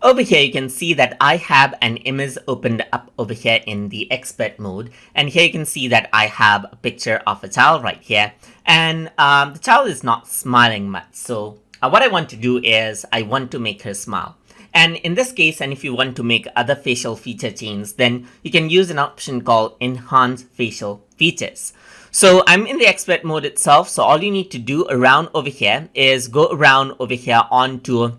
Over here, you can see that I have an image opened up over here in the expert mode. And here you can see that I have a picture of a child right here. And the child is not smiling much. So what I want to do is I want to make her smile. And in this case, and if you want to make other facial feature changes, then you can use an option called Enhance Facial Features. So I'm in the expert mode itself. So all you need to do around over here is go around over here onto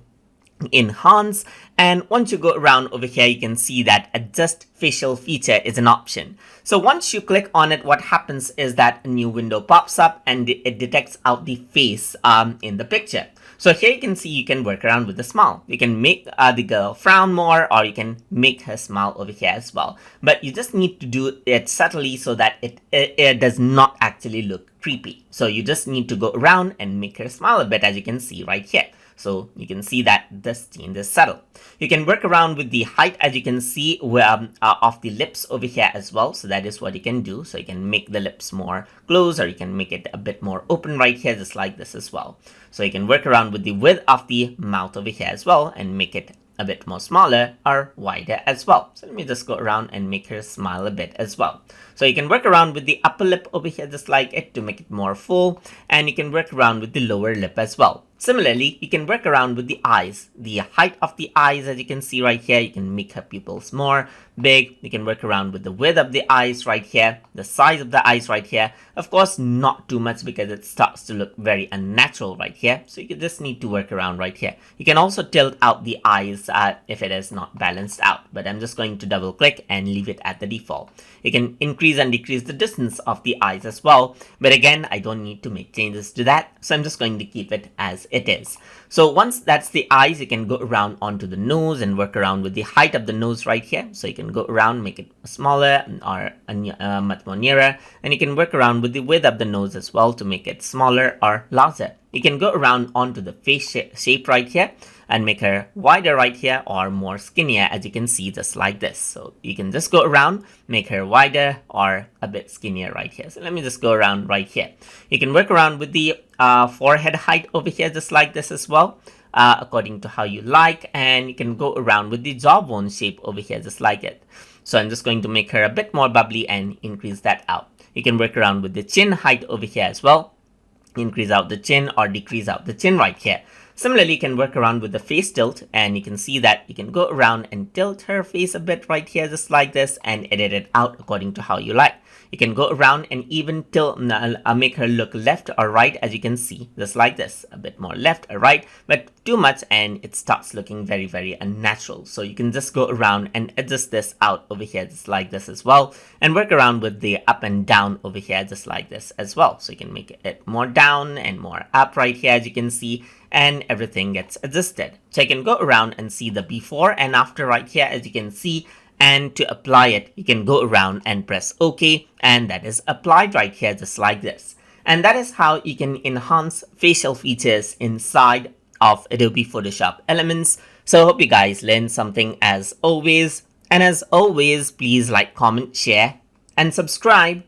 Enhance, and once you go around over here you can see that adjust facial feature is an option. So once you click on it, what happens is that a new window pops up and it detects out the face in the picture. So here you can see you can work around with the smile. You can make the girl frown more, or you can make her smile over here as well, but you just need to do it subtly so that it does not actually look creepy. So you just need to go around and make her smile a bit, as you can see right here. So you can see that this change is subtle. You can work around with the height, as you can see, of the lips over here as well. So that is what you can do. So you can make the lips more closed, or you can make it a bit more open right here, just like this as well. So you can work around with the width of the mouth over here as well and make it a bit more smaller or wider as well. So let me just go around and make her smile a bit as well. So you can work around with the upper lip over here, just like it, to make it more full, and you can work around with the lower lip as well. Similarly, you can work around with the eyes, the height of the eyes, as you can see right here. You can make her pupils more big. You can work around with the width of the eyes right here, the size of the eyes right here. Of course, not too much, because it starts to look very unnatural right here. So you just need to work around right here. You can also tilt out the eyes if it is not balanced out, but I'm just going to double click and leave it at the default. You can increase and decrease the distance of the eyes as well, but again, I don't need to make changes to that, so I'm just going to keep it as it is. So once that's the eyes, you can go around onto the nose and work around with the height of the nose right here. So you can go around, make it smaller or much more nearer, and you can work around with the width of the nose as well to make it smaller or larger. You can go around onto the face shape right here and make her wider right here, or more skinnier, as you can see, just like this. So you can just go around, make her wider or a bit skinnier right here. So let me just go around right here. You can work around with the forehead height over here, just like this as well, according to how you like, and you can go around with the jawbone shape over here, just like it. So I'm just going to make her a bit more bubbly and increase that out. You can work around with the chin height over here as well, increase out the chin or decrease out the chin right here. Similarly, you can work around with the face tilt, and you can see that you can go around and tilt her face a bit right here, just like this, and edit it out according to how you like. You can go around and even tilt, make her look left or right, as you can see, just like this, a bit more left or right, but too much and it starts looking very, very unnatural. So you can just go around and adjust this out over here, just like this as well, and work around with the up and down over here, just like this as well. So you can make it more down and more up right here, as you can see, and everything gets adjusted. So you can go around and see the before and after right here, as you can see. And to apply it, you can go around and press OK, and that is applied right here, just like this. And that is how you can enhance facial features inside of Adobe Photoshop Elements. So I hope you guys learned something as always. And as always, please like, comment, share, and subscribe.